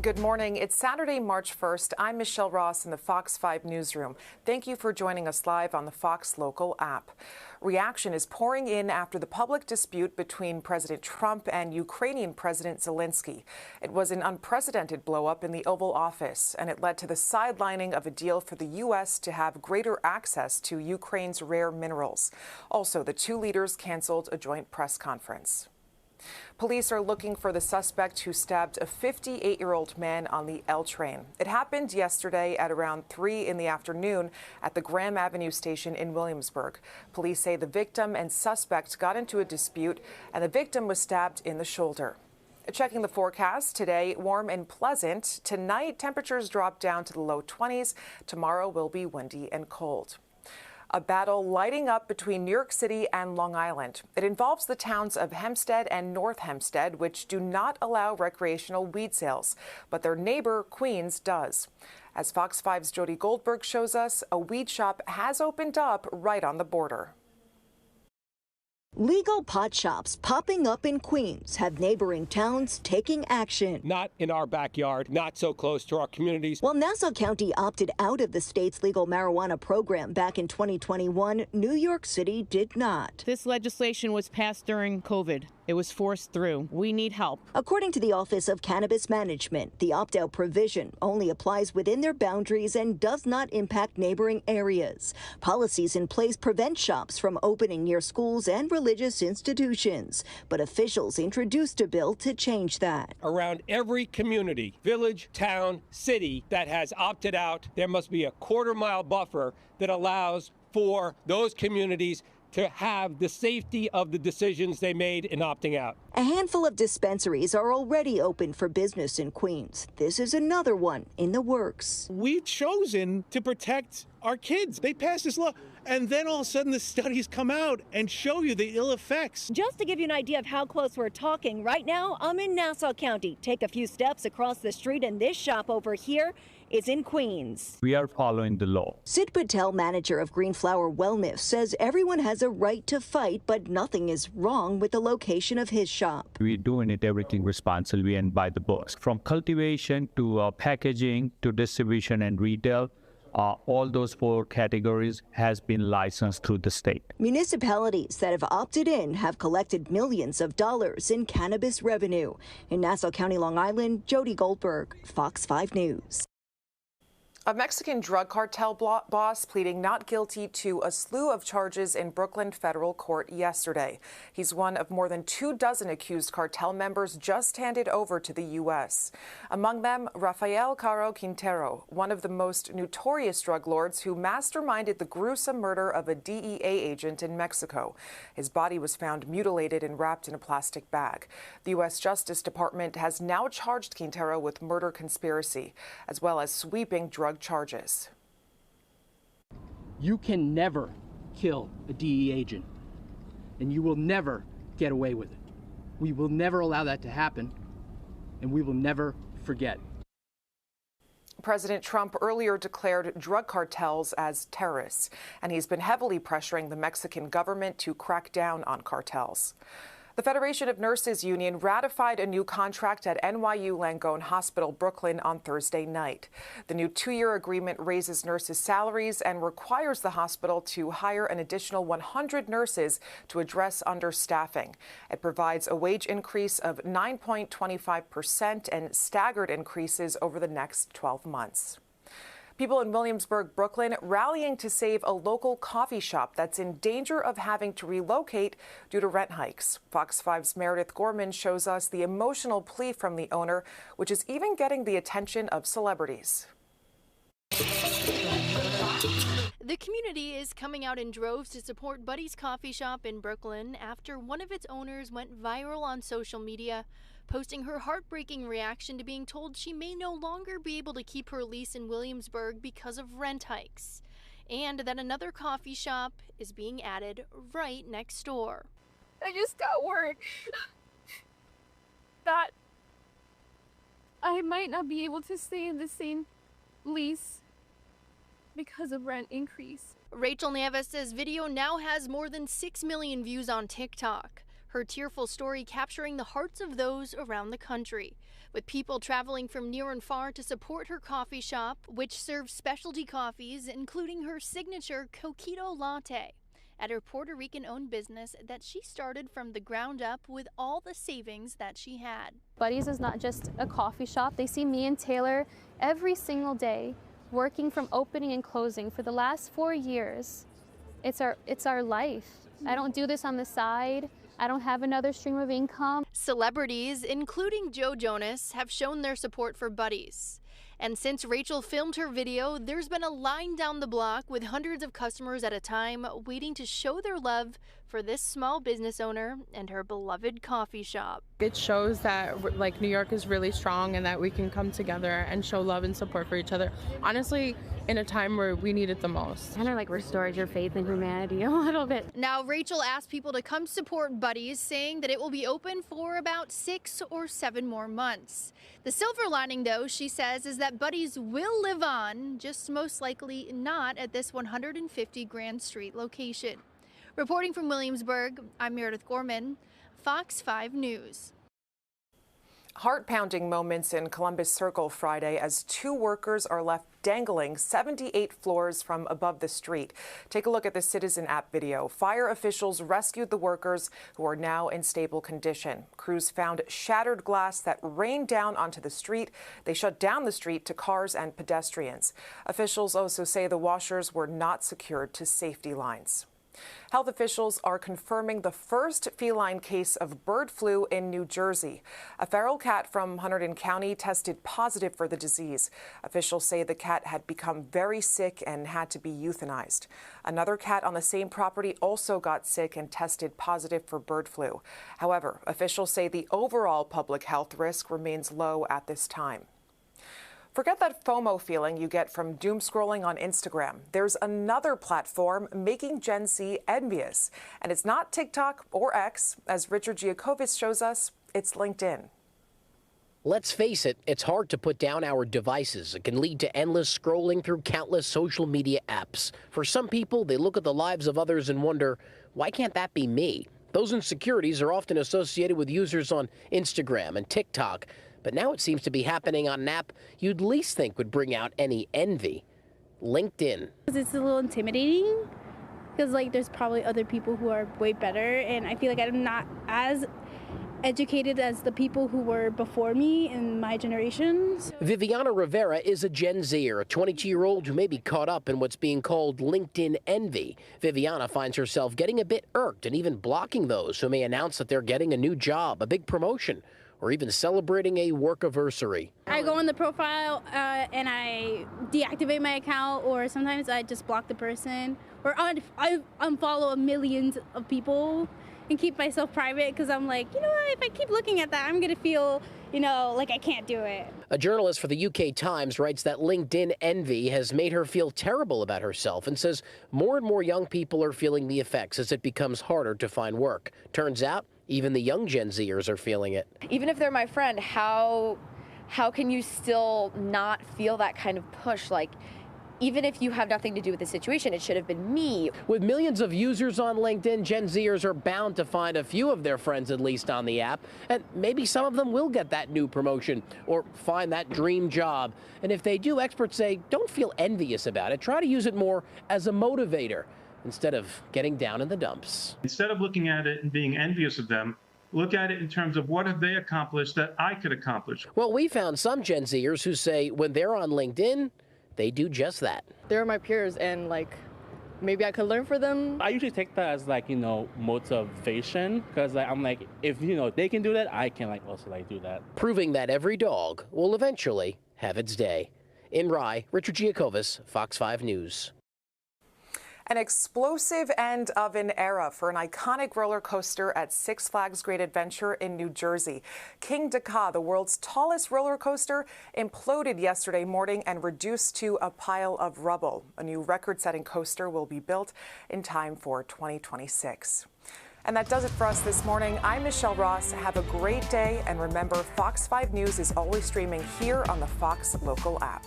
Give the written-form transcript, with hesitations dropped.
Good morning. It's Saturday, March 1st. I'm Michelle Ross in the Fox 5 newsroom. Thank you for joining us live on the Fox Local app. Reaction is pouring in after the public dispute between President Trump and Ukrainian President Zelenskyy. It was an unprecedented blow-up in the Oval Office, and it led to the sidelining of a deal for the U.S. to have greater access to Ukraine's rare minerals. Also, the two leaders canceled a joint press conference. Police are looking for the suspect who stabbed a 58-year-old man on the L train. It happened yesterday at around 3 in the afternoon at the Graham Avenue station in Williamsburg. Police say the victim and suspect got into a dispute, and the victim was stabbed in the shoulder. Checking the forecast today, warm and pleasant. Tonight, temperatures drop down to the low 20s. Tomorrow will be windy and cold. A battle lighting up between New York City and Long Island. It involves the towns of Hempstead and North Hempstead, which do not allow recreational weed sales, but their neighbor, Queens, does. As Fox 5's Jody Goldberg shows us, a weed shop has opened up right on the border. Legal pot shops popping up in Queens have neighboring towns taking action. Not in our backyard, not so close to our communities. While Nassau County opted out of the state's legal marijuana program back in 2021, New York City did not. This legislation was passed during COVID. It was forced through. We need help. According to the Office of Cannabis Management, the opt-out provision only applies within their boundaries and does not impact neighboring areas. Policies in place prevent shops from opening near schools and religious institutions, but officials introduced a bill to change that. Around every community, village, town, city that has opted out, there must be a quarter-mile buffer that allows for those communities to have the safety of the decisions they made in opting out. A handful of dispensaries are already open for business in Queens. This is another one in the works. We've chosen to protect our kids. They passed this law, and then all of a sudden the studies come out and show you the ill effects. Just to give you an idea of how close we're talking, right now I'm in Nassau County. Take a few steps across the street and this shop over here is in Queens. We are following the law. Sid Patel, manager of Green Flower Wellness, says everyone has a right to fight, but nothing is wrong with the location of his shop. We're doing everything responsibly and by the books. From cultivation to packaging to distribution and retail, all those 4 categories has been licensed through the state. Municipalities that have opted in have collected millions of dollars in cannabis revenue. In Nassau County, Long Island, Jody Goldberg, Fox 5 News. A Mexican drug cartel boss pleading not guilty to a slew of charges in Brooklyn federal court yesterday. He's one of more than 24 accused cartel members just handed over to the U.S. Among them, Rafael Caro Quintero, one of the most notorious drug lords who masterminded the gruesome murder of a DEA agent in Mexico. His body was found mutilated and wrapped in a plastic bag. The U.S. Justice Department has now charged Quintero with murder conspiracy, as well as sweeping drug charges. You can never kill a DEA agent, and you will never get away with it. We will never allow that to happen, and we will never forget. President Trump earlier declared drug cartels as terrorists, and he's been heavily pressuring the Mexican government to crack down on cartels. The Federation of Nurses Union ratified a new contract at NYU Langone Hospital, Brooklyn on Thursday night. The new 2-year agreement raises nurses' salaries and requires the hospital to hire an additional 100 nurses to address understaffing. It provides a wage increase of 9.25% and staggered increases over the next 12 months. People in Williamsburg, Brooklyn, rallying to save a local coffee shop that's in danger of having to relocate due to rent hikes. Fox 5's Meredith Gorman shows us the emotional plea from the owner, which is even getting the attention of celebrities. The community is coming out in droves to support Buddy's Coffee Shop in Brooklyn after one of its owners went viral on social media, posting her heartbreaking reaction to being told she may no longer be able to keep her lease in Williamsburg because of rent hikes, and that another coffee shop is being added right next door. I just got word that I might not be able to stay in the same lease because of rent increase. Rachel Navis says video now has more than 6 million views on TikTok. Her tearful story capturing the hearts of those around the country, with people traveling from near and far to support her coffee shop, which serves specialty coffees, including her signature Coquito Latte, at her Puerto Rican-owned business that she started from the ground up with all the savings that she had. Buddy's is not just a coffee shop. They see me and Taylor every single day, working from opening and closing for the last 4 years. It's our life. I don't do this on the side. I don't have another stream of income. Celebrities, including Joe Jonas, have shown their support for Buddy's. And since Rachel filmed her video, there's been a line down the block with hundreds of customers at a time waiting to show their love for this small business owner and her beloved coffee shop. It shows that New York is really strong and that we can come together and show love and support for each other. Honestly, in a time where we need it the most. Kind of restores your faith in humanity a little bit. Now, Rachel asked people to come support Buddy's, saying that it will be open for about 6 or 7 more months. The silver lining, though, she says, is that Buddy's will live on, just most likely not at this 150 Grand Street location. Reporting from Williamsburg, I'm Meredith Gorman, Fox 5 News. Heart-pounding moments in Columbus Circle Friday as 2 workers are left dangling 78 floors from above the street. Take a look at the Citizen app video. Fire officials rescued the workers, who are now in stable condition. Crews found shattered glass that rained down onto the street. They shut down the street to cars and pedestrians. Officials also say the washers were not secured to safety lines. Health officials are confirming the first feline case of bird flu in New Jersey. A feral cat from Hunterdon County tested positive for the disease. Officials say the cat had become very sick and had to be euthanized. Another cat on the same property also got sick and tested positive for bird flu. However, officials say the overall public health risk remains low at this time. Forget that FOMO feeling you get from doom scrolling on Instagram. There's another platform making Gen Z envious. And it's not TikTok or X. As Richard Giacovis shows us, it's LinkedIn. Let's face it, it's hard to put down our devices. It can lead to endless scrolling through countless social media apps. For some people, they look at the lives of others and wonder, why can't that be me? Those insecurities are often associated with users on Instagram and TikTok. But now it seems to be happening on an app you'd least think would bring out any envy. LinkedIn. It's a little intimidating because there's probably other people who are way better, and I feel like I'm not as educated as the people who were before me in my generation. Viviana Rivera is a Gen Zer, a 22-year-old who may be caught up in what's being called LinkedIn envy. Viviana finds herself getting a bit irked and even blocking those who may announce that they're getting a new job, a big promotion, or even celebrating a work-anniversary. I go on the profile and I deactivate my account, or sometimes I just block the person, or I unfollow millions of people and keep myself private because I'm like, you know what, if I keep looking at that, I'm going to feel, like I can't do it. A journalist for the UK Times writes that LinkedIn envy has made her feel terrible about herself and says more and more young people are feeling the effects as it becomes harder to find work. Turns out, even the young Gen Zers are feeling it. Even if they're my friend, how can you still not feel that kind of push? Even if you have nothing to do with the situation, it should have been me. With millions of users on LinkedIn, Gen Zers are bound to find a few of their friends at least on the app, and maybe some of them will get that new promotion or find that dream job. And if they do, experts say don't feel envious about it. Try to use it more as a motivator instead of getting down in the dumps. Instead of looking at it and being envious of them, look at it in terms of what have they accomplished that I could accomplish. Well, we found some Gen Zers who say when they're on LinkedIn, they do just that. They're my peers, and maybe I could learn from them. I usually take that as motivation, because I'm if they can do that, I can also do that. Proving that every dog will eventually have its day. In Rye, Richard Giacovis, Fox 5 News. An explosive end of an era for an iconic roller coaster at Six Flags Great Adventure in New Jersey. King Dakar, the world's tallest roller coaster, imploded yesterday morning and reduced to a pile of rubble. A new record-setting coaster will be built in time for 2026. And that does it for us this morning. I'm Michelle Ross. Have a great day. And remember, Fox 5 News is always streaming here on the Fox Local app.